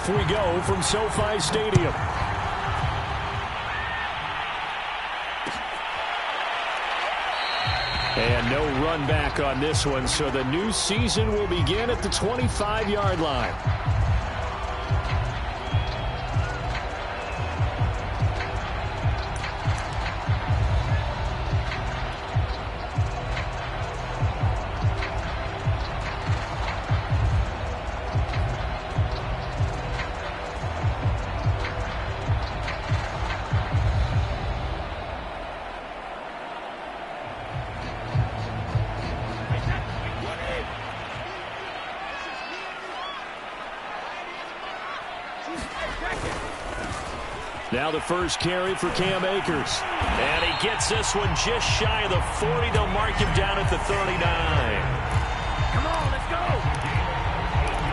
Off we go from SoFi Stadium. And no run back on this one, so the new season will begin at the 25-yard line. Now the first carry for Cam Akers. And he gets this one just shy of the 40. They'll mark him down at the 39. Come on, let's go.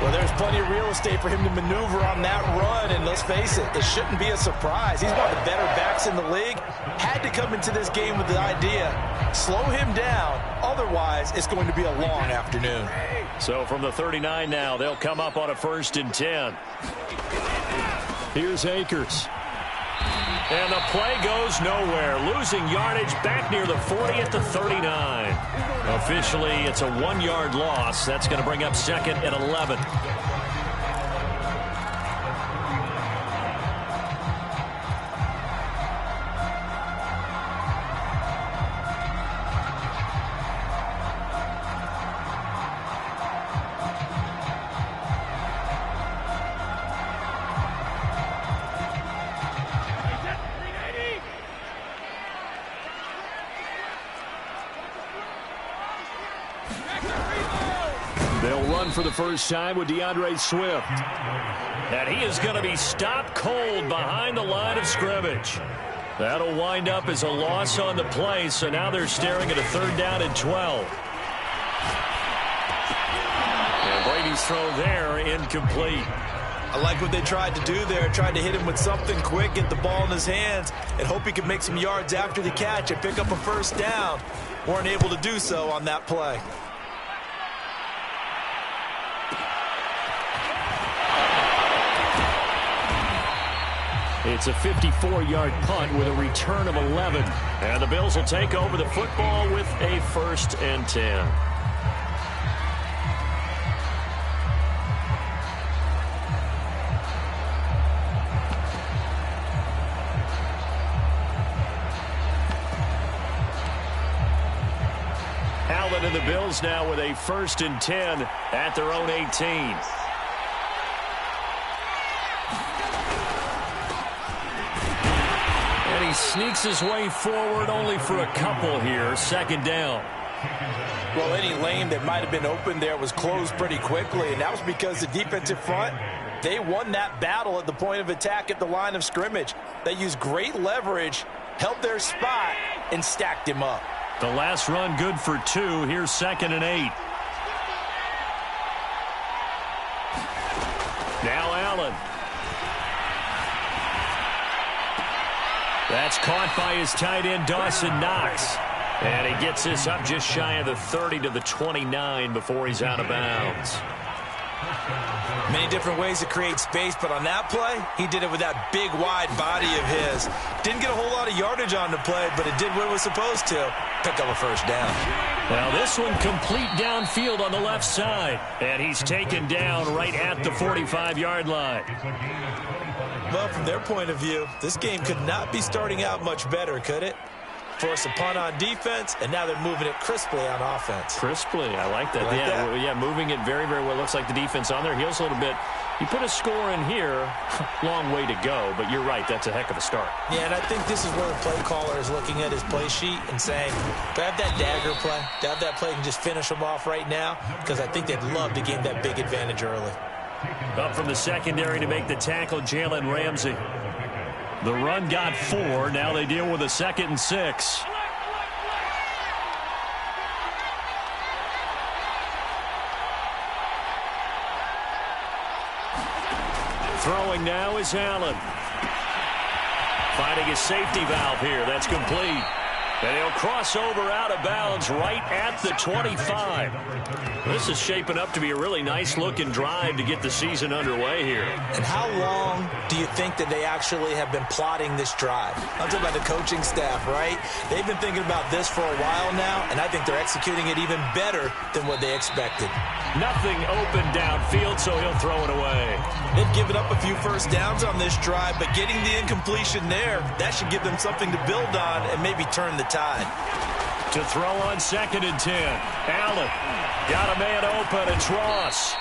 Well, there's plenty of real estate for him to maneuver on that run. And let's face it, it shouldn't be a surprise. He's one of the better backs in the league. Had to come into this game with the idea, slow him down. Otherwise, it's going to be a long afternoon. So from the 39 now, they'll come up on a 1st and 10. Here's Akers. And the play goes nowhere. Losing yardage back near the 40 at the 39. Officially, it's a 1-yard loss. That's going to bring up 2nd and 11. They'll run for the first time with DeAndre Swift. And he is going to be stopped cold behind the line of scrimmage. That'll wind up as a loss on the play, so now they're staring at a 3rd down and 12. And Brady's throw there incomplete. I like what they tried to do there. Tried to hit him with something quick, get the ball in his hands, and hope he could make some yards after the catch and pick up a 1st down. Weren't able to do so on that play. It's a 54-yard punt with a return of 11. And the Bills will take over the football with a 1st and 10. Allen and the Bills now with a 1st and 10 at their own 18. He sneaks his way forward only for a couple here. 2nd down. Well, any lane that might have been open there was closed pretty quickly, and that was because the defensive front, they won that battle at the point of attack at the line of scrimmage. They used great leverage, held their spot, and stacked him up. The last run good for 2. Here's 2nd and 8. Now Allen. That's caught by his tight end, Dawson Knox. And he gets this up just shy of the 30 to the 29 before he's out of bounds. Many different ways to create space, but on that play, he did it with that big, wide body of his. Didn't get a whole lot of yardage on the play, but it did what it was supposed to. Pick up a 1st down. Now this one complete downfield on the left side. And he's taken down right at the 45-yard line. Well, from their point of view, this game could not be starting out much better, could it? Force a punt on defense, and now they're moving it crisply on offense. Crisply, I like that. Yeah, moving it very, very well. Looks like the defense on their heels a little bit. You put a score in here, long way to go, but you're right, that's a heck of a start. Yeah, and I think this is where the play caller is looking at his play sheet and saying, grab that dagger play, grab that play and just finish them off right now, because I think they'd love to gain that big advantage early. Up from the secondary to make the tackle, Jalen Ramsey. The run got 4. Now they deal with a 2nd and 6. Throwing now is Allen. Finding a safety valve here. That's complete. And he'll cross over out of bounds right at the 25. This is shaping up to be a really nice-looking drive to get the season underway here. And how long do you think that they actually have been plotting this drive? I'm talking about the coaching staff, right? They've been thinking about this for a while now, and I think they're executing it even better than what they expected. Nothing open downfield, so he'll throw it away. They've given up a few first downs on this drive, but getting the incompletion there, that should give them something to build on and maybe turn the tide. To throw on 2nd and 10. Allen got a man open. It's Ross.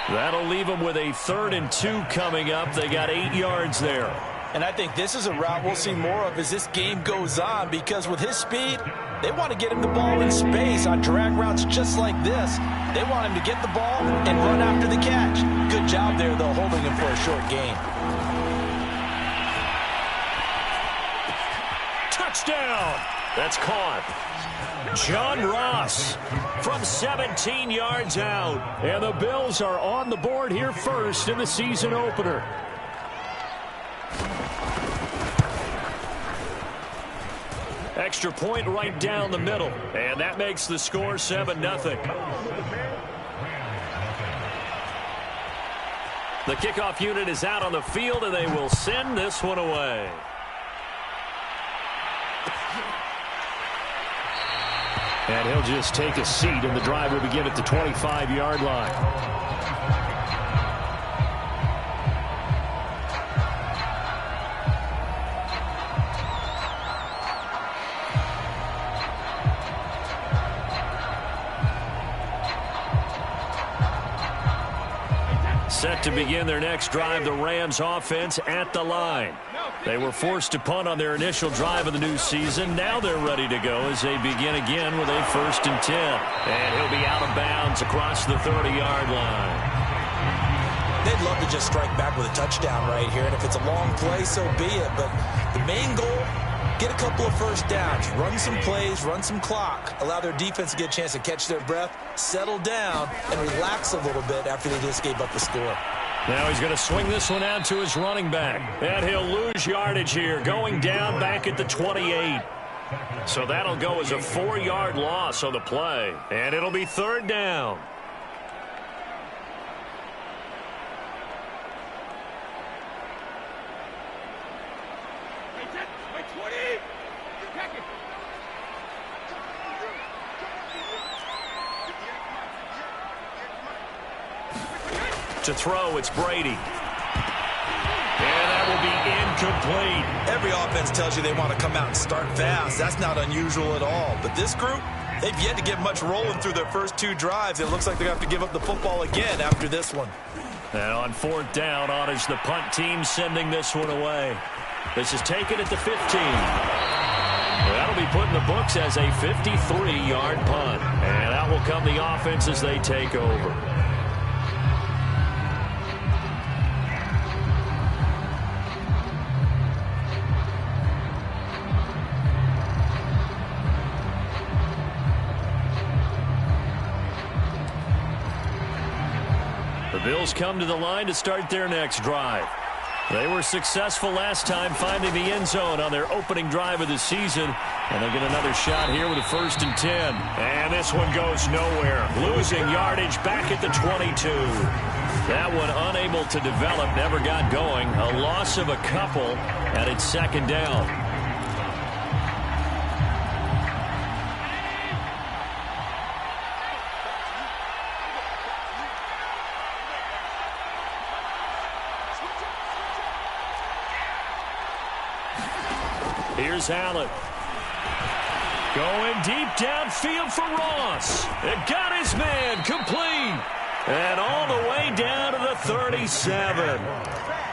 That'll leave them with a 3rd and 2 coming up. They got 8 yards there. And I think this is a route we'll see more of as this game goes on, because with his speed, they want to get him the ball in space on drag routes just like this. They want him to get the ball and run after the catch. Good job there, though, holding him for a short gain. Touchdown! That's caught. John Ross from 17 yards out. And the Bills are on the board here first in the season opener. Extra point right down the middle. And that makes the score 7-0. The kickoff unit is out on the field, and they will send this one away. And he'll just take a seat, and the drive will begin at the 25-yard line. Set to begin their next drive, the Rams offense at the line. They were forced to punt on their initial drive of the new season. Now they're ready to go as they begin again with a 1st and 10. And he'll be out of bounds across the 30-yard line. They'd love to just strike back with a touchdown right here. And if it's a long play, so be it. But the main goal, get a couple of first downs, run some plays, run some clock, allow their defense to get a chance to catch their breath, settle down, and relax a little bit after they just gave up the score. Now he's going to swing this one out to his running back. And he'll lose yardage here, going down back at the 28. So that'll go as a 4-yard loss on the play. And it'll be 3rd down. To throw, it's Brady. And that will be incomplete. Every offense tells you they want to come out and start fast. That's not unusual at all. But this group, they've yet to get much rolling through their first 2 drives. It looks like they're going to have to give up the football again after this one. And on 4th down, on is the punt team sending this one away. This is taken at the 15. That'll be put in the books as a 53-yard punt. And out will come the offense as they take over. The Bills come to the line to start their next drive. They were successful last time finding the end zone on their opening drive of the season. And they'll get another shot here with a 1st and 10. And this one goes nowhere. Losing yardage back at the 22. That one unable to develop, never got going. A loss of a couple, and it's 2nd down. Here's Allen. Going deep downfield for Ross. It got his man complete. And all the way down to the 37.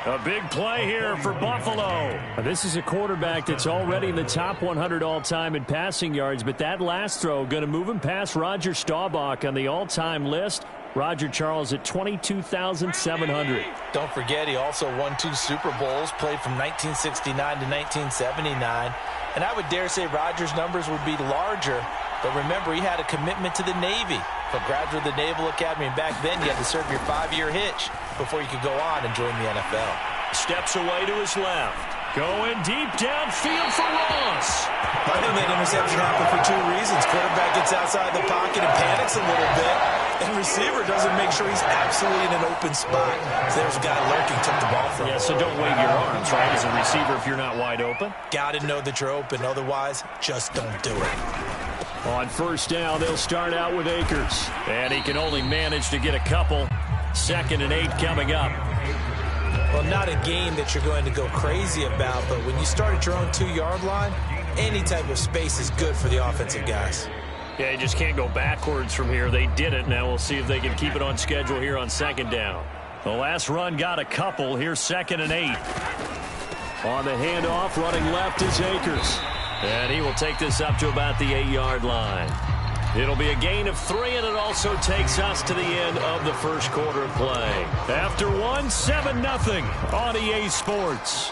A big play here for Buffalo. This is a quarterback that's already in the top 100 all-time in passing yards, but that last throw going to move him past Roger Staubach on the all-time list. Roger Charles at 22,700. Don't forget, he also won 2 Super Bowls, played from 1969 to 1979. And I would dare say Roger's numbers would be larger, but remember, he had a commitment to the Navy. A graduate of the Naval Academy, and back then you had to serve your 5-year hitch before you could go on and join the NFL. Steps away to his left. Going deep downfield for Ross. I think that interception happened for two reasons. Quarterback gets outside the pocket and panics a little bit, and receiver doesn't make sure he's absolutely in an open spot. So there's a guy lurking, took the ball from him. Yeah, so don't wave your arms, right, as a receiver if you're not wide open. Got to know that you're open. Otherwise, just don't do it. On first down, they'll start out with Akers. And he can only manage to get a couple. 2nd and 8 coming up. Well, not a game that you're going to go crazy about, but when you start at your own 2-yard line, any type of space is good for the offensive guys. Yeah, you just can't go backwards from here. They did it. Now we'll see if they can keep it on schedule here on 2nd down. The last run got a couple. Here's 2nd and 8. On the handoff, running left is Akers. And he will take this up to about the 8-yard line. It'll be a gain of 3, and it also takes us to the end of the first quarter of play. After 1, 7-0 on EA Sports.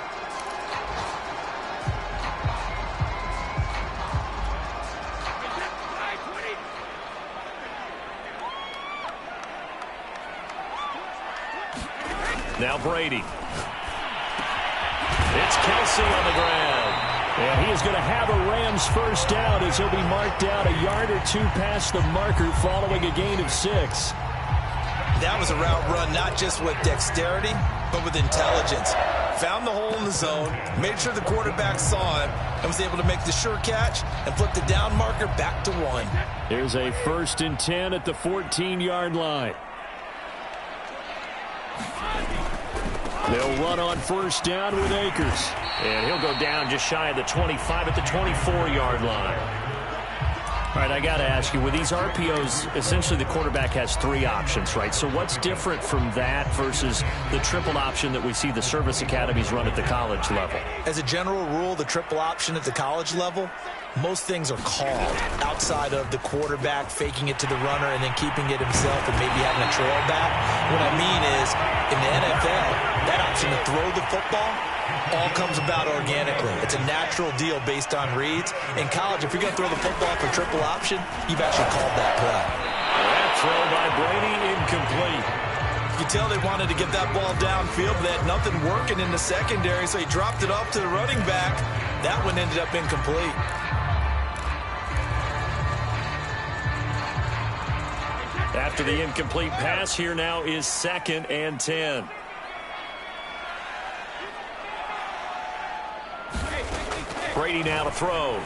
Now Brady. It's Kelsey on the ground. And he is going to have a Rams first down as he'll be marked down a yard or 2 past the marker following a gain of 6. That was a route run not just with dexterity, but with intelligence. Found the hole in the zone, made sure the quarterback saw him, and was able to make the sure catch and flip the down marker back to 1. Here's a 1st and 10 at the 14-yard line. They'll run on first down with Akers. And he'll go down just shy of the 25 at the 24-yard line. All right, I got to ask you, with these RPOs, essentially the quarterback has 3 options, right? So what's different from that versus the triple option that we see the service academies run at the college level? As a general rule, the triple option at the college level, most things are called outside of the quarterback faking it to the runner and then keeping it himself and maybe having a trail back. What I mean is, in the NFL, that option to throw the football all comes about organically. It's a natural deal based on reads. In college, if you're going to throw the football for triple option, you've actually called that play. That throw by Brady incomplete. You can tell they wanted to get that ball downfield, but they had nothing working in the secondary, so he dropped it off to the running back. That one ended up incomplete. After the incomplete pass, here now is 2nd and 10. Brady now to throw.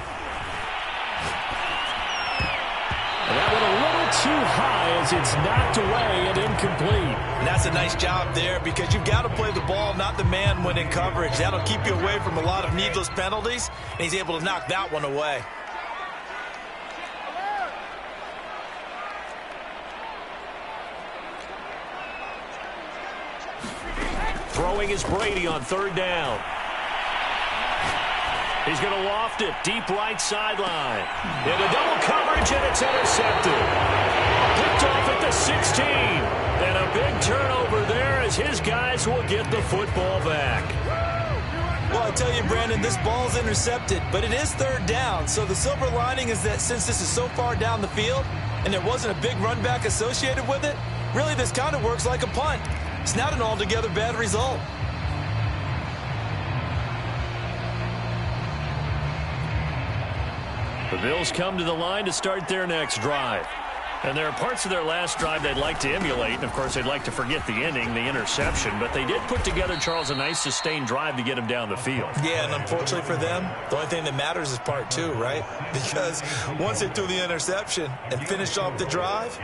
And that went a little too high as it's knocked away and incomplete. And that's a nice job there because you've got to play the ball, not the man when in coverage. That'll keep you away from a lot of needless penalties, and he's able to knock that one away. Throwing is Brady on 3rd down. He's going to loft it deep right sideline. Into double coverage, and it's intercepted. Picked off at the 16. And a big turnover there as his guys will get the football back. Well, I tell you, Brandon, this ball's intercepted, but it is 3rd down. So the silver lining is that since this is so far down the field and there wasn't a big run back associated with it, really this kind of works like a punt. It's not an altogether bad result. The Bills come to the line to start their next drive. And there are parts of their last drive they'd like to emulate. And, of course, they'd like to forget the ending, the interception. But they did put together, Charles, a nice sustained drive to get him down the field. Yeah, and unfortunately for them, the only thing that matters is part 2, right? Because once they threw the interception and finished off the drive,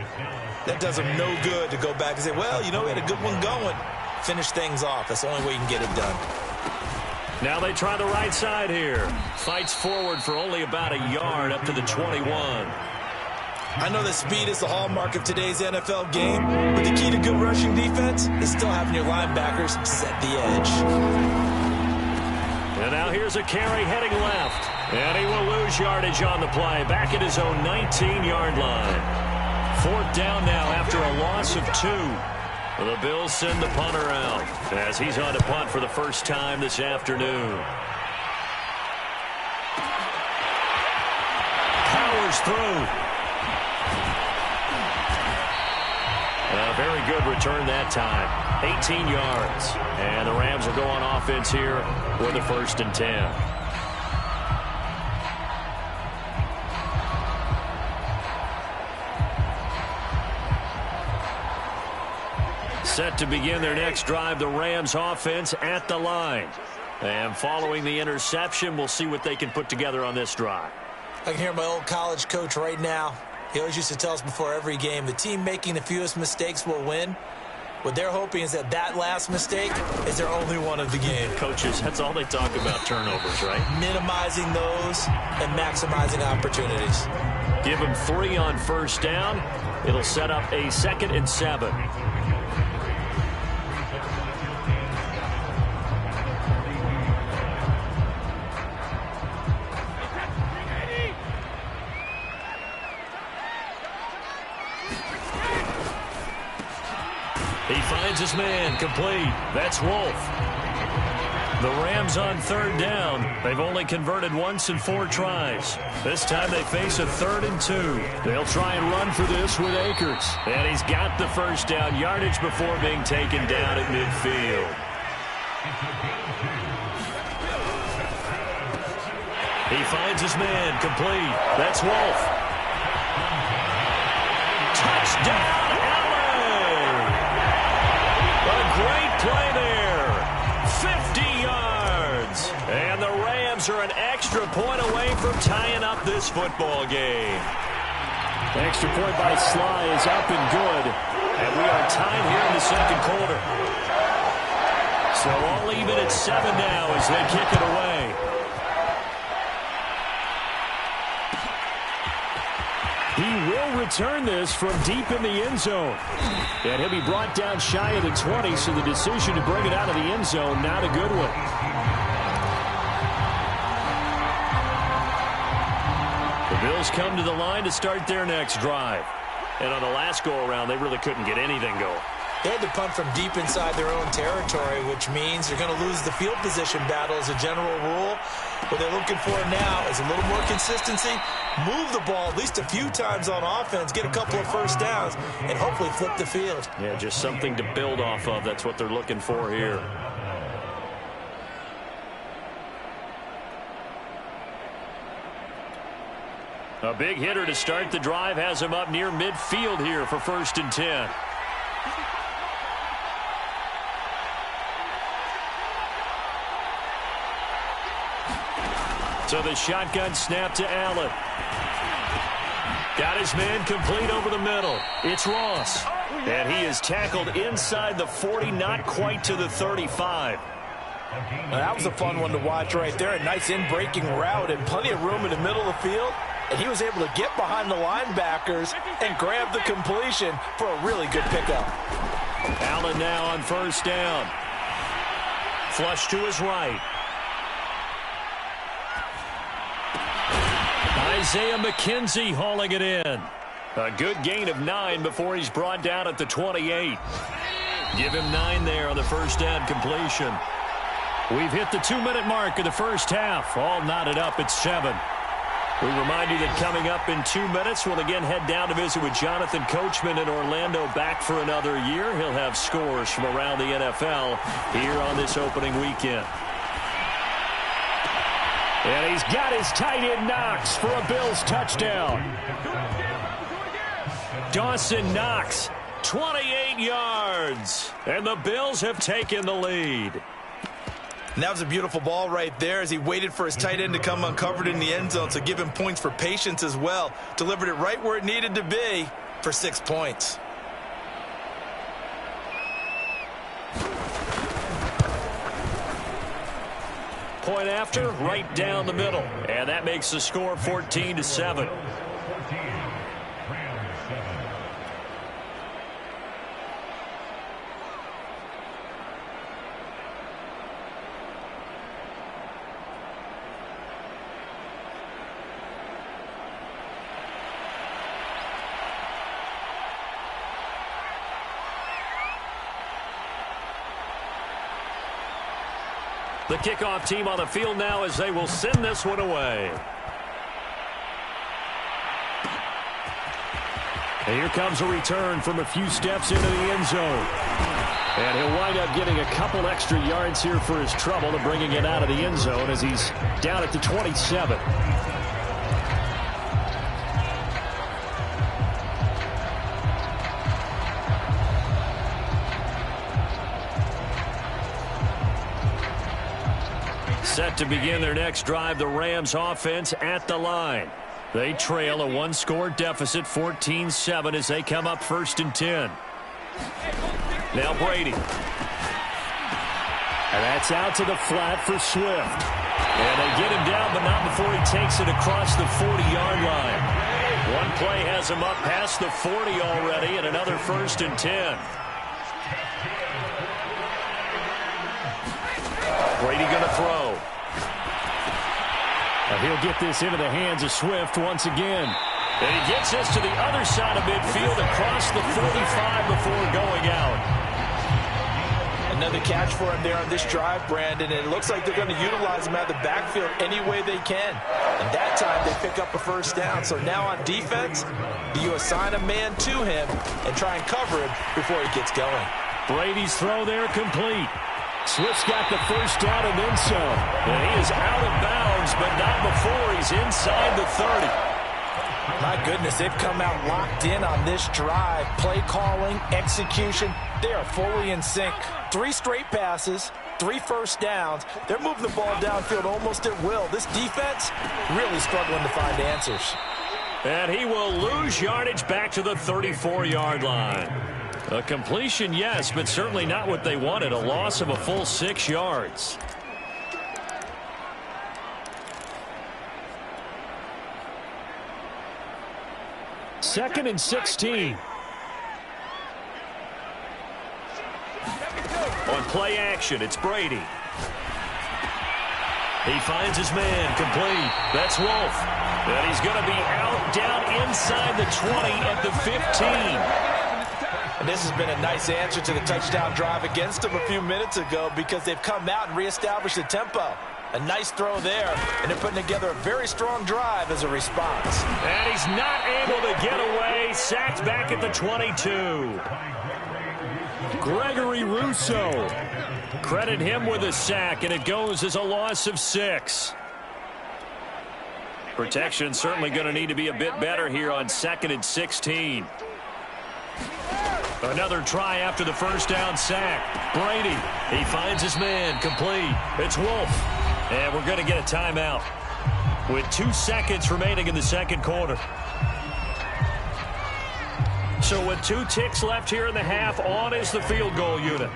that does them no good to go back and say, well, you know, we had a good one going. Finish things off. That's the only way you can get it done. Now they try the right side here. Fights forward for only about a yard up to the 21. I know that speed is the hallmark of today's NFL game, but the key to good rushing defense is still having your linebackers set the edge. And now here's a carry heading left. And he will lose yardage on the play. Back at his own 19-yard line. 4th down now after a loss of 2. The Bills send the punter out as he's on to punt for the first time this afternoon. Powers through. A very good return that time. 18 yards. And the Rams will go on offense here with a 1st and 10. Set to begin their next drive, the Rams offense at the line. And following the interception, we'll see what they can put together on this drive. I can hear my old college coach right now. He always used to tell us before every game, the team making the fewest mistakes will win. What they're hoping is that that last mistake is their only one of the game. Coaches, that's all they talk about, turnovers, right? Minimizing those and maximizing opportunities. Give them 3 on 1st down. It'll set up a 2nd and 7. He finds his man, complete. That's Wolf. The Rams on 3rd down. They've only converted once in 4 tries. This time they face a 3rd and 2. They'll try and run for this with Akers. And he's got the 1st down yardage before being taken down at midfield. He finds his man, complete. That's Wolf. Touchdown! Great play there. 50 yards. And the Rams are an extra point away from tying up this football game. Extra point by Sly is up and good. And we are tied here in the 2nd quarter. So all even at 7 now as they kick it away. He will return this from deep in the end zone. And he'll be brought down shy of the 20, so the decision to bring it out of the end zone, not a good one. The Bills come to the line to start their next drive. And on the last go-around, they really couldn't get anything going. They had to punt from deep inside their own territory, which means they're going to lose the field position battle as a general rule. What they're looking for now is a little more consistency, move the ball at least a few times on offense, get a couple of 1st downs, and hopefully flip the field. Yeah, just something to build off of. That's what they're looking for here. A big hitter to start the drive has him up near midfield here for 1st and 10. So the shotgun snap to Allen. Got his man complete over the middle. It's Ross. And he is tackled inside the 40, not quite to the 35. Now, that was a fun one to watch right there. A nice in-breaking route and plenty of room in the middle of the field. And he was able to get behind the linebackers and grab the completion for a really good pickup. Allen now on 1st down. Flush to his right. Isaiah McKenzie hauling it in. A good gain of 9 before he's brought down at the 28. Give him 9 there on the 1st down completion. We've hit the 2-minute mark of the 1st half. All knotted up at 7. We remind you that coming up in 2 minutes, we'll again head down to visit with Jonathan Coachman in Orlando, back for another year. He'll have scores from around the NFL here on this opening weekend. And he's got his tight end Knox for a Bills touchdown. Dawson Knox, 28 yards. And the Bills have taken the lead. And that was a beautiful ball right there as he waited for his tight end to come uncovered in the end zone, so give him points for patience as well. Delivered it right where it needed to be for 6 points. Point after, right down the middle. And that makes the score 14-7. The kickoff team on the field now as they will send this one away. And here comes a return from a few steps into the end zone. And he'll wind up getting a couple extra yards here for his trouble to bringing it out of the end zone as he's down at the 27. Set to begin their next drive, the Rams offense at the line. They trail a one-score deficit, 14-7, as they come up 1st and 10. Now Brady. And that's out to the flat for Swift. And they get him down, but not before he takes it across the 40-yard line. One play has him up past the 40 already, and another 1st and 10. Brady going to throw. He'll get this into the hands of Swift once again. And he gets this to the other side of midfield across the 45 before going out. Another catch for him there on this drive, Brandon. And it looks like they're going to utilize him out of the backfield any way they can. And that time they pick up a 1st down. So now on defense, do you assign a man to him and try and cover him before he gets going? Brady's throw there complete. Swift's got the 1st down and then some. And he is out of bounds, but not before he's inside the 30. My goodness, they've come out locked in on this drive. Play calling, execution, they are fully in sync. 3 straight passes, 3 1st downs. They're moving the ball downfield almost at will. This defense really struggling to find answers. And he will lose yardage back to the 34-yard line. A completion, yes, but certainly not what they wanted. A loss of a full 6 yards. Second and 16. On play action, it's Brady. He finds his man, complete. That's Wolf. And he's going to be out down inside the 20 at the 15. And this has been a nice answer to the touchdown drive against them a few minutes ago because they've come out and reestablished the tempo. A nice throw there, and they're putting together a very strong drive as a response. And he's not able to get away. Sacked back at the 22. Gregory Rousseau. Credit him with a sack, and it goes as a loss of 6. Protection certainly going to need to be a bit better here on 2nd and 16. Another try after the 1st down sack. Brady, he finds his man, complete. It's Wolf. And we're going to get a timeout with 2 seconds remaining in the 2nd quarter. So with 2 ticks left here in the half, on is the field goal unit.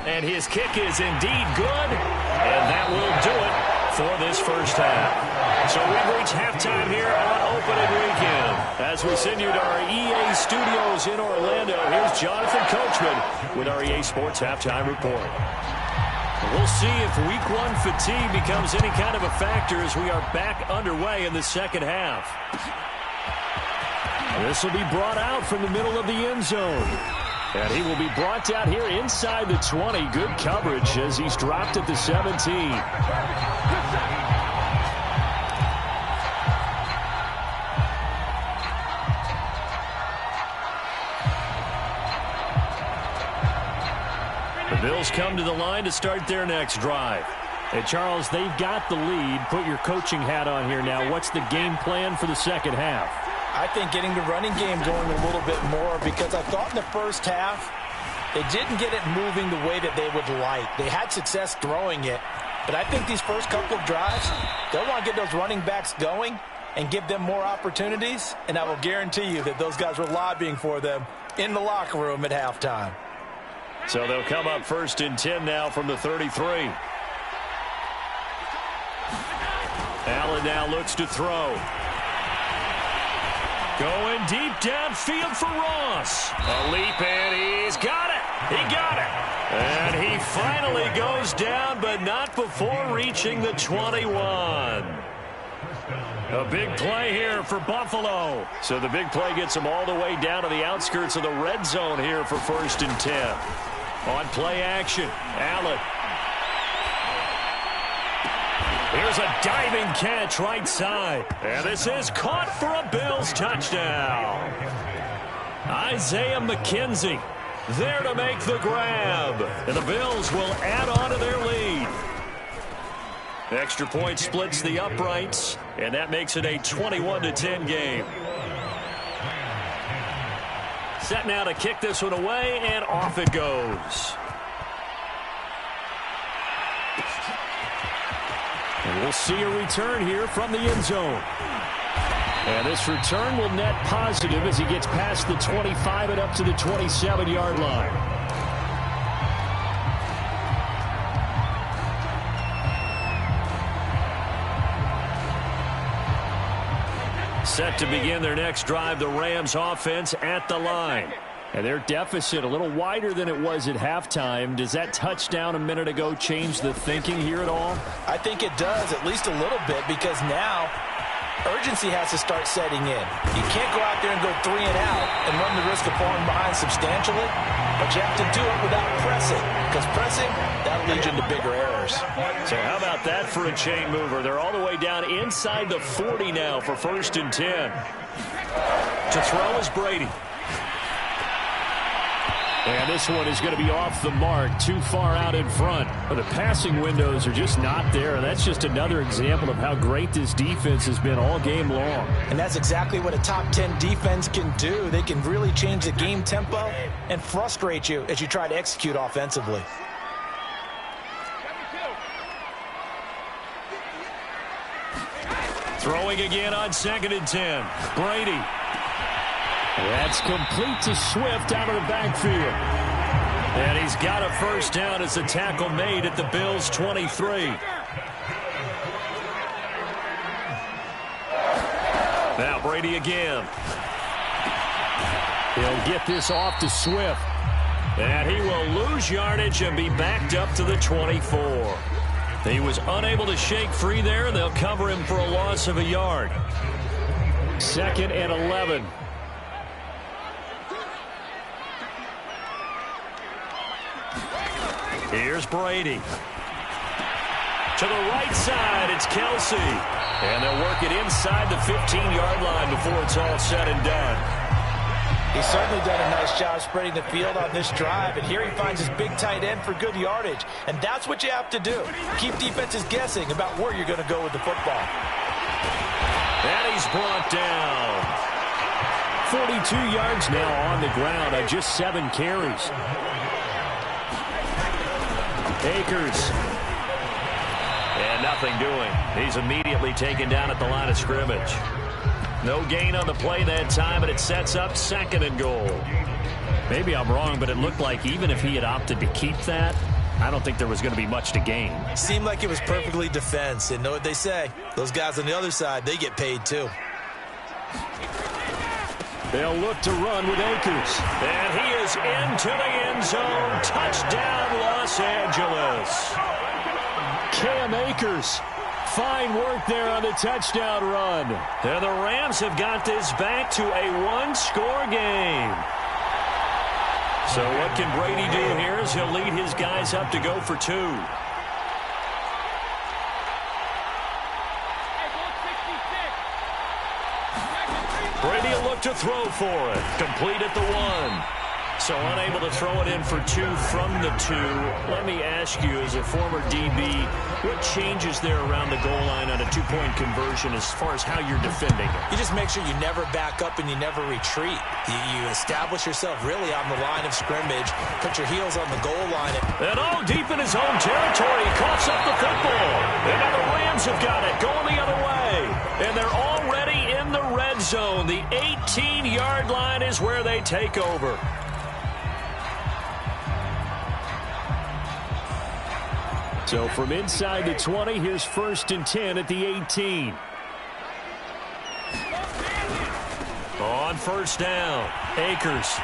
And his kick is indeed good, and that will do it for this 1st half. So we've reached halftime here on opening weekend. As we send you to our EA studios in Orlando, here's Jonathan Coachman with our EA Sports Halftime Report. We'll see if Week 1 fatigue becomes any kind of a factor as we are back underway in the 2nd half. This will be brought out from the middle of the end zone. And he will be brought down here inside the 20. Good coverage as he's dropped at the 17. The Bills come to the line to start their next drive. And Charles, they've got the lead. Put your coaching hat on here now. What's the game plan for the 2nd half? I think getting the running game going a little bit more because I thought in the 1st half they didn't get it moving the way that they would like. They had success throwing it, but I think these first couple of drives, they'll want to get those running backs going and give them more opportunities, and I will guarantee you that those guys were lobbying for them in the locker room at halftime. So they'll come up 1st and 10 now from the 33. Allen now looks to throw. Going deep downfield for Ross. A leap, and he's got it. He got it. And he finally goes down, but not before reaching the 21. A big play here for Buffalo. So the big play gets him all the way down to the outskirts of the red zone here for 1st and 10. On play action, Allen. Here Here's a diving catch right side. And this is caught for a Bills touchdown. Isaiah McKenzie there to make the grab. And the Bills will add on to their lead. Extra point splits the uprights, and that makes it a 21-10 game. Set now to kick this one away, and off it goes. And we'll see a return here from the end zone. And this return will net positive as he gets past the 25 and up to the 27-yard line. Set to begin their next drive, the Rams offense at the line. And their deficit a little wider than it was at halftime. Does that touchdown a minute ago change the thinking here at all? I think it does, at least a little bit, because now urgency has to start setting in. You can't go out there and go 3 and out and run the risk of falling behind substantially, but you have to do it without pressing, because pressing, that'll lead you into bigger errors. So how about that for a chain mover? They're all the way down inside the 40 now for 1st and 10. To throw is Brady. And this one is going to be off the mark, too far out in front. But the passing windows are just not there. That's just another example of how great this defense has been all game long. And that's exactly what a top 10 defense can do. They can really change the game tempo and frustrate you as you try to execute offensively. Throwing again on 2nd and 10. Brady. That's complete to Swift out of the backfield. And he's got a first down as a tackle made at the Bills' 23. Now Brady again. He'll get this off to Swift. And he will lose yardage and be backed up to the 24. He was unable to shake free there. They'll cover him for a loss of a yard. 2nd and 11. Here's Brady. To the right side, it's Kelsey. And they'll work it inside the 15-yard line before it's all said and done. He's certainly done a nice job spreading the field on this drive. And here he finds his big tight end for good yardage. And that's what you have to do. Keep defenses guessing about where you're going to go with the football. And he's brought down. 42 yards now on the ground on just 7 carries. Akers. And nothing doing. He's immediately taken down at the line of scrimmage. No gain on the play that time, and it sets up 2nd and goal. Maybe I'm wrong, but it looked like even if he had opted to keep that, I don't think there was going to be much to gain. Seemed like it was perfectly defense. And know what they say? Those guys on the other side, they get paid too. They'll look to run with Akers. And he is into the end zone. Touchdown, Los Angeles. Cam Akers. Fine work there on the touchdown run. And the Rams have got this back to a 1-score game. So what can Brady do here as he'll lead his guys up to go for 2. Brady will look to throw for it. Complete at the 1. So unable to throw it in for 2 from the 2. Let me ask you, as a former DB, what changes there around the goal line on a 2-point conversion as far as how you're defending it? You just make sure you never back up and you never retreat. You establish yourself really on the line of scrimmage, put your heels on the goal line. And all deep in his own territory, he coughs up the football. And now the Rams have got it, going the other way. And they're already in the red zone. The 18-yard line is where they take over. So from inside the 20, here's 1st and 10 at the 18. On 1st down, Akers.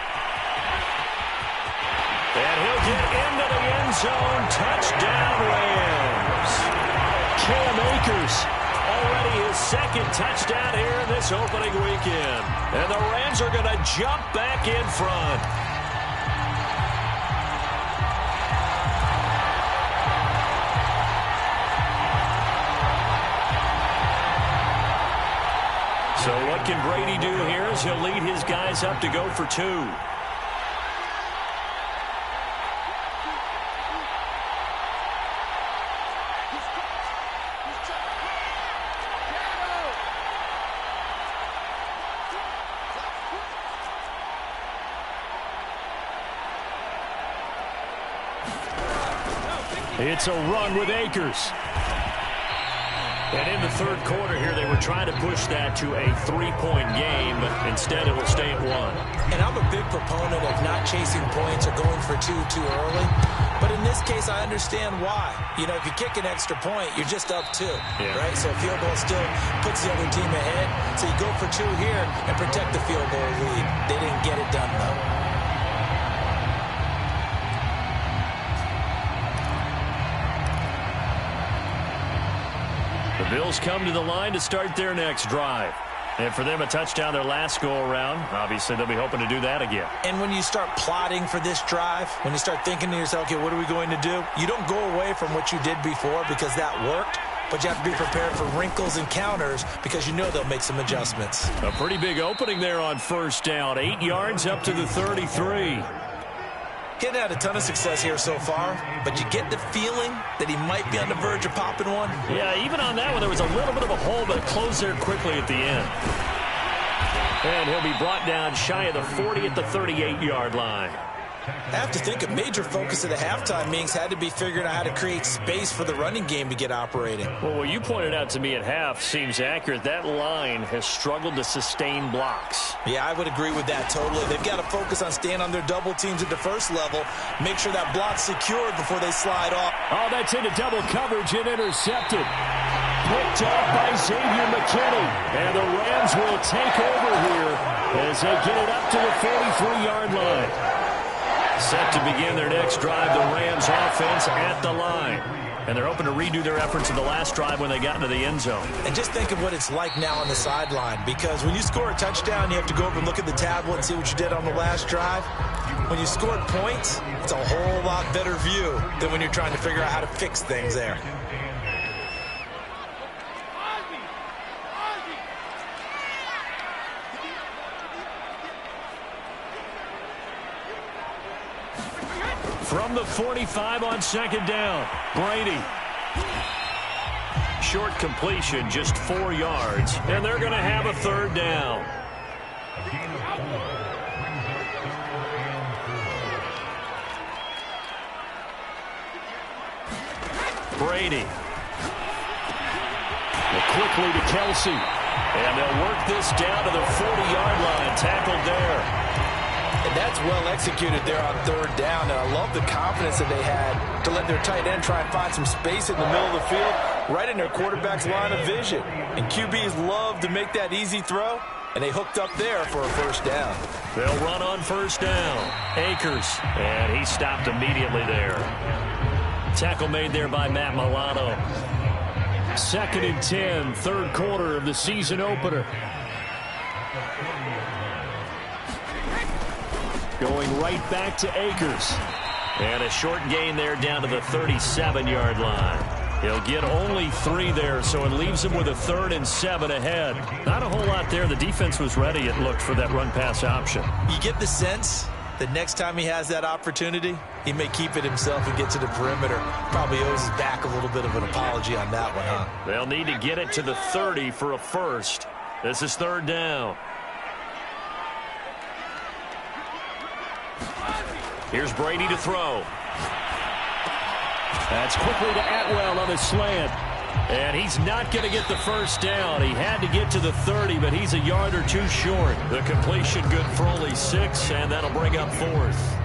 And he'll get into the end zone. Touchdown, Rams. Cam Akers, already his 2nd touchdown here in this opening weekend. And the Rams are going to jump back in front. what can Brady do here as he'll lead his guys up to go for two? It's a run with Akers. And in the third quarter here, they were trying to push that to a three-point game, but instead it will stay at one. And I'm a big proponent of not chasing points or going for two too early. But in this case, I understand why. You know, if you kick an extra point, you're just up two, right? So a field goal still puts the other team ahead. So you go for two here and protect the field goal lead. They didn't get it done, though. The Bills come to the line to start their next drive. And for them, a touchdown their last go-around. Obviously, they'll be hoping to do that again. And when you start plotting for this drive, when you start thinking to yourself, okay, what are we going to do? You don't go away from what you did before because that worked, but you have to be prepared for wrinkles and counters because you know they'll make some adjustments. A pretty big opening there on first down. 8 yards up to the 33. He's had a ton of success here so far, but you get the feeling that he might be on the verge of popping one. Yeah, even on that one, there was a little bit of a hole, but it closed there quickly at the end. And he'll be brought down shy of the 40 at the 38-yard line. I have to think a major focus of the halftime meetings had to be figuring out how to create space for the running game to get operating. Well, what you pointed out to me at half seems accurate. That line has struggled to sustain blocks. Yeah, I would agree with that totally. They've got to focus on staying on their double teams at the first level, make sure that block's secured before they slide off. Oh, that's into double coverage and intercepted. Picked up by Xavier McKinney. And the Rams will take over here as they get it up to the 43-yard line. Set to begin their next drive, the Rams offense at the line. And they're hoping to redo their efforts in the last drive when they got into the end zone. And just think of what it's like now on the sideline, because when you score a touchdown, you have to go over and look at the tablet and see what you did on the last drive. When you scored points, it's a whole lot better view than when you're trying to figure out how to fix things there. From the 45 on second down, Brady. Short completion, just 4 yards, and they're going to have a third down. Brady. Quickly to Kelsey. And they'll work this down to the 40-yard line, tackled there. And that's well executed there on third down. And I love the confidence that they had to let their tight end try and find some space in the middle of the field, right in their quarterback's line of vision. And QBs love to make that easy throw, and they hooked up there for a first down. They'll run on first down. Akers, and he stopped immediately there. Tackle made there by Matt Milano. 2nd and 10, third quarter of the season opener. Going right back to Akers. And a short gain there down to the 37-yard line. He'll get only 3 there, so it leaves him with a 3rd and 7 ahead. Not a whole lot there. The defense was ready, it looked, for that run-pass option. You get the sense that next time he has that opportunity, he may keep it himself and get to the perimeter. Probably owes his back a little bit of an apology on that one, huh? They'll need to get it to the 30 for a first. This is third down. Here's Brady to throw. That's quickly to Atwell on a slant. And he's not going to get the first down. He had to get to the 30, but he's a yard or 2 short. The completion good for only 6, and that'll bring up 4th.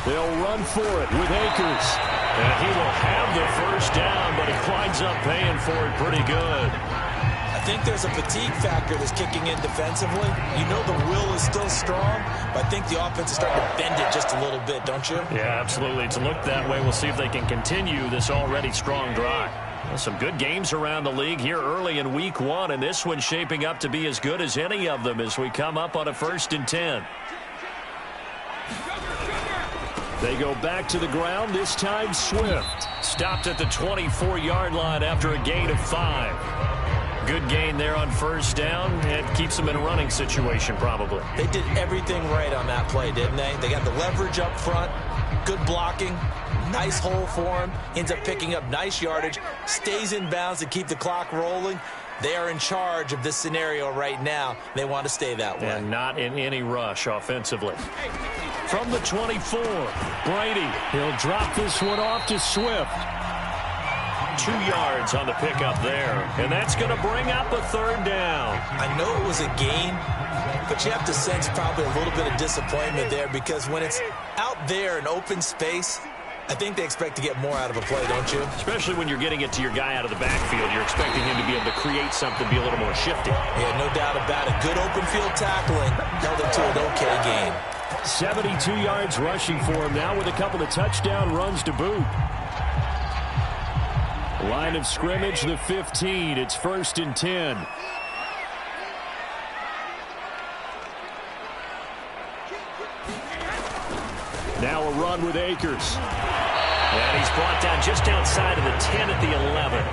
They'll run for it with Akers. And he will have the first down, but he winds up paying for it pretty good. I think there's a fatigue factor that's kicking in defensively. You know the will is still strong, but I think the offense is starting to bend it just a little bit, don't you? Yeah, absolutely. It's looked that way. We'll see if they can continue this already strong drive. Well, some good games around the league here early in week 1, and this one's shaping up to be as good as any of them as we come up on a 1st and 10. They go back to the ground, this time Swift. Stopped at the 24-yard line after a gain of 5. Good gain there on 1st down. It keeps them in a running situation probably. They did everything right on that play, didn't they? They got the leverage up front, good blocking, nice hole for him, ends up picking up nice yardage, stays in bounds to keep the clock rolling. They are in charge of this scenario right now. They want to stay that way. And not in any rush offensively. From the 24, Brady. He'll drop this one off to Swift. 2 yards on the pickup there. And that's going to bring up a 3rd down. I know it was a gain, but you have to sense probably a little bit of disappointment there because when it's out there in open space, I think they expect to get more out of a play, don't you? Especially when you're getting it to your guy out of the backfield. You're expecting him to be able to create something, be a little more shifty. Yeah, no doubt about it. Good open field tackling. Held him to an okay gain. 72 yards rushing for him now with a couple of touchdown runs to boot. Line of scrimmage, the 15. It's 1st and 10. Now a run with Akers. And he's brought down just outside of the 10 at the 11.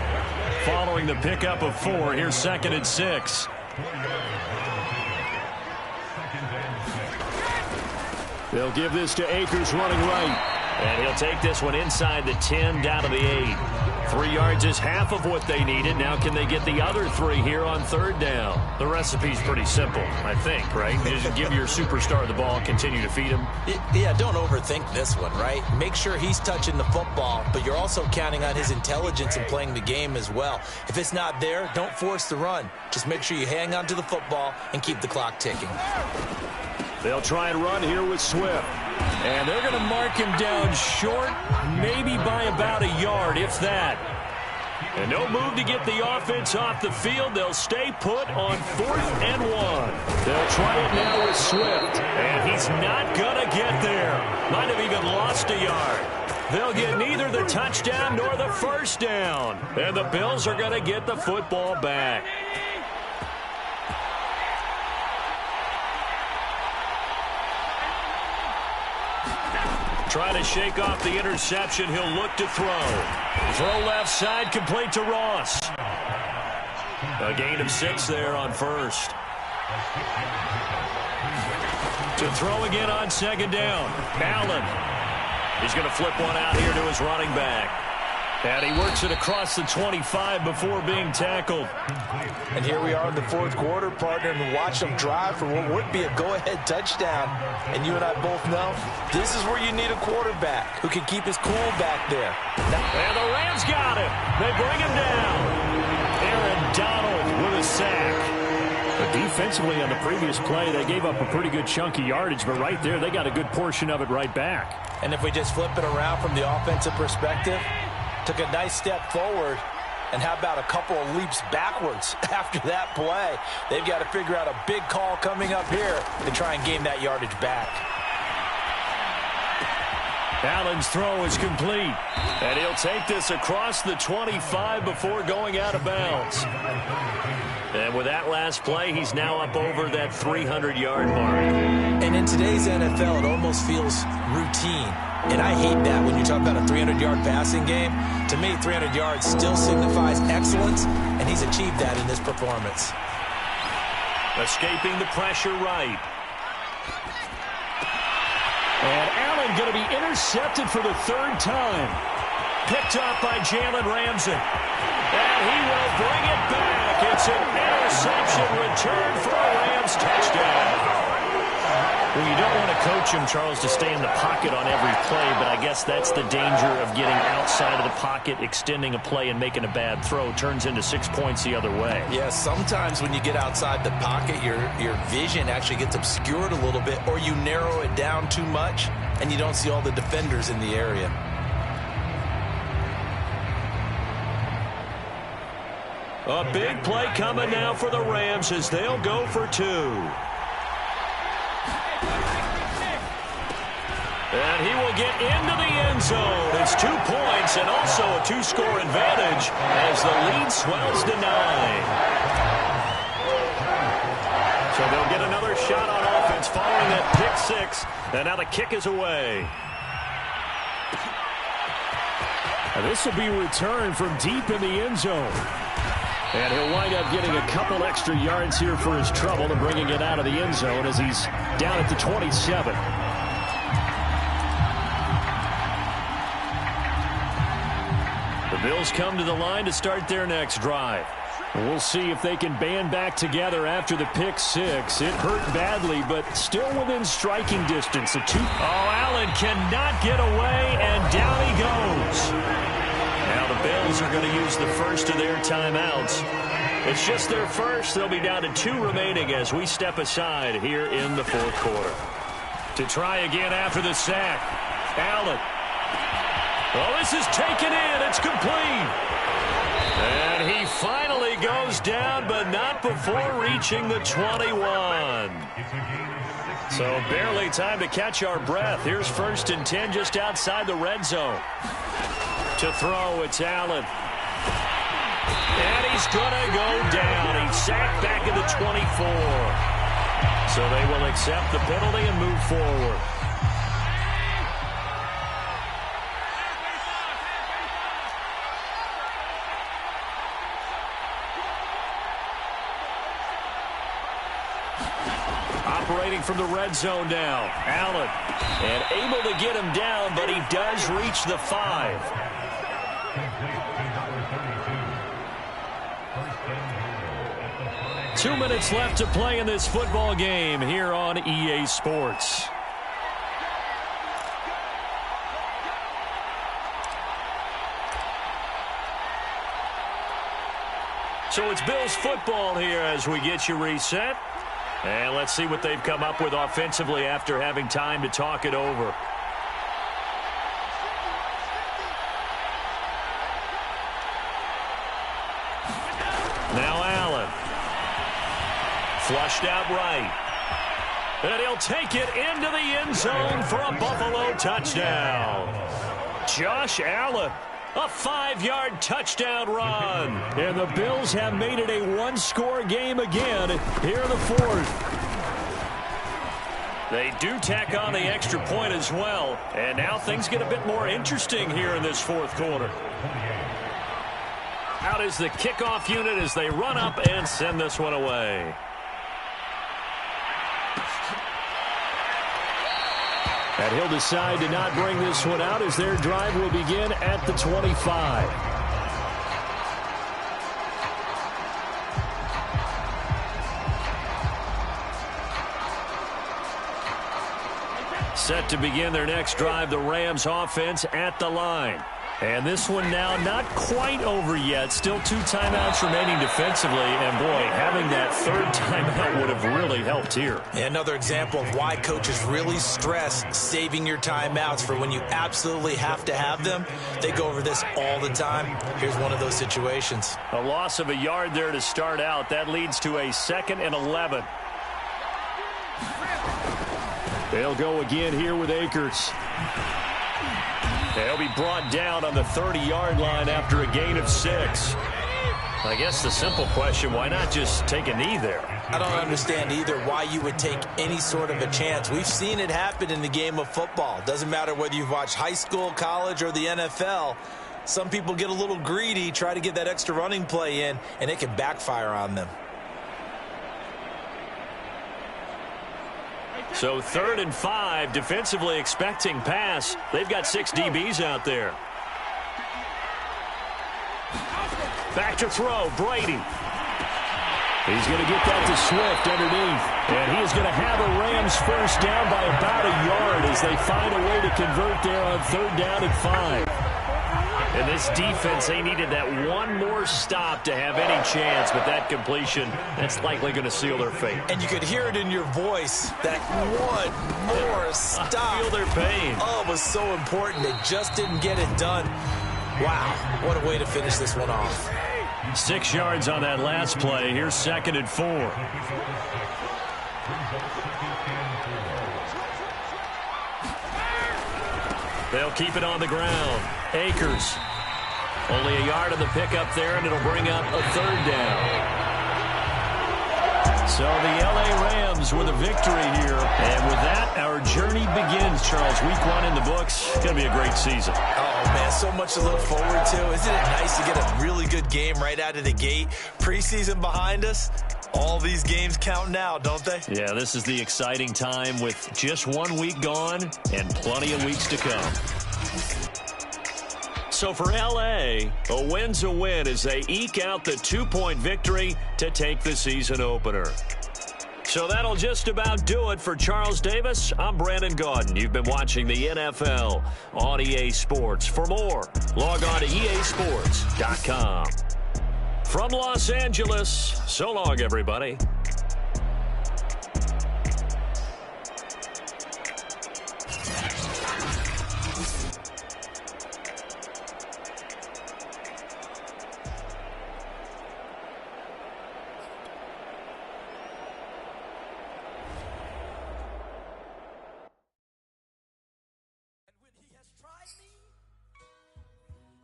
Following the pickup of 4, here's 2nd and 6. They'll give this to Akers running right. And he'll take this one inside the 10 down to the 8. 3 yards is half of what they needed. Now can they get the other 3 here on 3rd down? The recipe's pretty simple, I think, right? You just give your superstar the ball, continue to feed him. Yeah, don't overthink this one, right? Make sure he's touching the football, but you're also counting on his intelligence in playing the game as well. If it's not there, don't force the run. Just make sure you hang on to the football and keep the clock ticking. They'll try and run here with Swift. And they're going to mark him down short, maybe by about a yard, if that. And no move to get the offense off the field. They'll stay put on 4th and 1. They'll try it now with Swift. And he's not going to get there. Might have even lost a yard. They'll get neither the touchdown nor the 1st down. And the Bills are going to get the football back. Trying to shake off the interception. He'll look to throw. Throw left side, complete to Ross. A gain of 6 there on 1st. To throw again on 2nd down. Allen. He's going to flip one out here to his running back. And he works it across the 25 before being tackled. And here we are in the 4th quarter, partner, and watch them drive for what would be a go-ahead touchdown. And you and I both know this is where you need a quarterback who can keep his cool back there. And the Rams got him. They bring him down. Aaron Donald with a sack. But defensively on the previous play, they gave up a pretty good chunk of yardage, but right there, they got a good portion of it right back. And if we just flip it around from the offensive perspective, took a nice step forward, and how about a couple of leaps backwards after that play? They've got to figure out a big call coming up here to try and gain that yardage back. Allen's throw is complete, and he'll take this across the 25 before going out of bounds. And with that last play, he's now up over that 300-yard mark. And in today's NFL, it almost feels routine. And I hate that when you talk about a 300-yard passing game. To me, 300 yards still signifies excellence, and he's achieved that in this performance. Escaping the pressure right. And Allen going to be intercepted for the 3rd time. Picked up by Jalen Ramsey. And he will bring it back. It's an interception return for a Rams touchdown. Well, you don't want to coach him, Charles, to stay in the pocket on every play, but I guess that's the danger of getting outside of the pocket, extending a play, and making a bad throw. Turns into 6 points the other way. Yeah, sometimes when you get outside the pocket, your vision actually gets obscured a little bit, or you narrow it down too much, and you don't see all the defenders in the area. A big play coming now for the Rams as they'll go for 2. And he will get into the end end zone. It's 2 points and also a 2-score advantage as the lead swells to 9. So they'll get another shot on offense following that pick 6. And now the kick is away. This will be returned from deep in the end zone. And he'll wind up getting a couple extra yards here for his trouble and bringing it out of the end zone as he's down at the 27. The Bills come to the line to start their next drive. We'll see if they can band back together after the pick 6. It hurt badly, but still within striking distance. Allen cannot get away, and down he goes. Now the Bills are going to use the first of their timeouts. It's just their first. They'll be down to 2 remaining as we step aside here in the 4th quarter. To try again after the sack. Allen. Oh, this is taken in. It's complete. And he finally goes down, but not before reaching the 21. So barely time to catch our breath. Here's 1st and 10 just outside the red zone. To throw, it's Allen. And he's going to go down. He's sacked back at the 24. So they will accept the penalty and move forward. Operating from the red zone now. Allen. And able to get him down, but he does reach the 5. Two minutes left to play in this football game here on EA Sports. So it's Bills football here as we get you reset. And let's see what they've come up with offensively after having time to talk it over. Now Allen. Flushed out right. And he'll take it into the end zone for a Buffalo touchdown. Josh Allen. A 5-yard touchdown run. And the Bills have made it a 1-score game again here in the 4th. They do tack on the extra point as well. And now things get a bit more interesting here in this 4th quarter. Out is the kickoff unit as they run up and send this one away. And he'll decide to not bring this one out as their drive will begin at the 25. Set to begin their next drive, the Rams offense at the line. And this one now not quite over yet. Still 2 timeouts remaining defensively. And, boy, having that 3rd timeout would have really helped here. Another example of why coaches really stress saving your timeouts for when you absolutely have to have them. They go over this all the time. Here's one of those situations. A loss of a yard there to start out. That leads to a 2nd and 11. They'll go again here with Akers. They'll be brought down on the 30-yard line after a gain of 6. I guess the simple question, why not just take a knee there? I don't understand either why you would take any sort of a chance. We've seen it happen in the game of football. Doesn't matter whether you've watched high school, college, or the NFL. Some people get a little greedy, try to get that extra running play in, and it can backfire on them. So 3rd and 5, defensively expecting pass. They've got 6 DBs out there. Back to throw, Brady. He's going to get that to Swift underneath. And he is going to have a Rams first down by about a yard as they find a way to convert there on 3rd down and 5. And this defense, they needed that one more stop to have any chance, but that completion, that's likely going to seal their fate. And you could hear it in your voice, that one more stop. I feel their pain. Oh, it was so important. They just didn't get it done. Wow, what a way to finish this one off. 6 yards on that last play. Here's 2nd and 4. They'll keep it on the ground. Akers. Only a yard on the pickup there, and it'll bring up a third down. So the L.A. Rams with a victory here. And with that, our journey begins, Charles. Week 1 in the books. It's going to be a great season. Oh, man, so much to look forward to. Isn't it nice to get a really good game right out of the gate? Preseason behind us. All these games count now, don't they? Yeah, this is the exciting time with just 1 week gone and plenty of weeks to come. So for L.A., a win's a win as they eke out the 2-point victory to take the season opener. So that'll just about do it for Charles Davis. I'm Brandon Gaudin. You've been watching the NFL on EA Sports. For more, log on to easports.com. From Los Angeles, so long, everybody.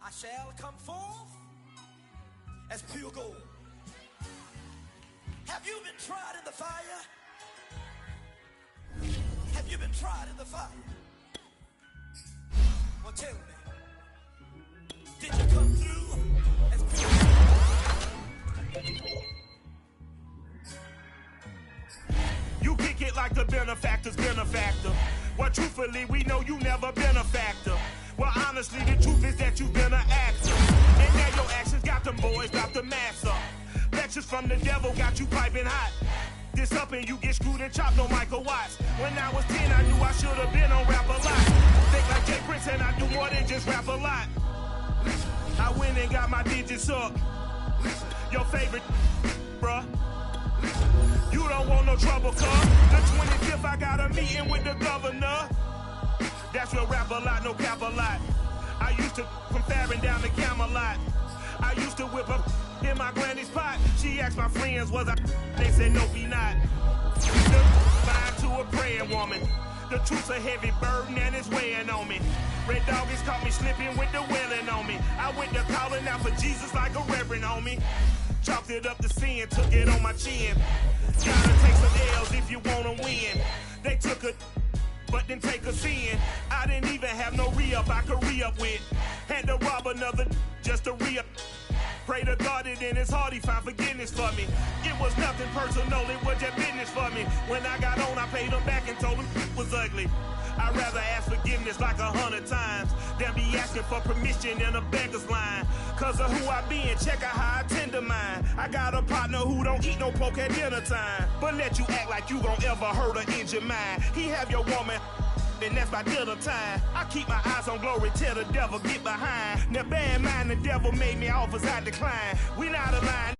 I shall come forth as pure gold. Have you been tried in the fire? Have you been tried in the fire? Well, tell me, did you come through as pure gold? You kick it like the benefactor's benefactor. Well, truthfully, we know you never been a factor. Well, honestly, the truth is that you've been an actor. And now your actions got them boys, got the mask up. Lectures from the devil got you piping hot. This up and you get screwed and chopped on Michael Watts. When I was 10, I knew I should have been on Rap a Lot. Think like Jay Prince and I do more than just rap a lot. I went and got my digits up. Your favorite, bruh. You don't want no trouble, cuz. The 25th, I got a meeting with the governor. That's real rap a lot, no cap a lot. I used to from Farron down to Camelot. I used to whip up in my granny's pot. She asked my friends, was I? They said, no, be not. Fine to a praying woman. The truth's a heavy burden and it's weighing on me. Red Dog has caught me slipping with the wailing on me. I went to calling out for Jesus like a reverend on me. Chopped it up to sin, took it on my chin. Gotta take some L's if you wanna win. They took a but then take a sin. I didn't even have no re-up I could re-up with. Had to rob another just to re-up. Pray to God that in his heart he found forgiveness for me. It was nothing personal, it was just business for me. When I got on, I paid him back and told him it was ugly. I'd rather ask forgiveness like 100 times than be asking for permission in a beggar's line. Cause of who I be and check out how I tend to mine. I got a partner who don't eat no pork at dinner time, but let you act like you gon' ever hurt or injure mine. He have your woman, and that's by dinner time. I keep my eyes on glory till the devil get behind. Now bear in mind the devil made me offers I decline. We not aligned.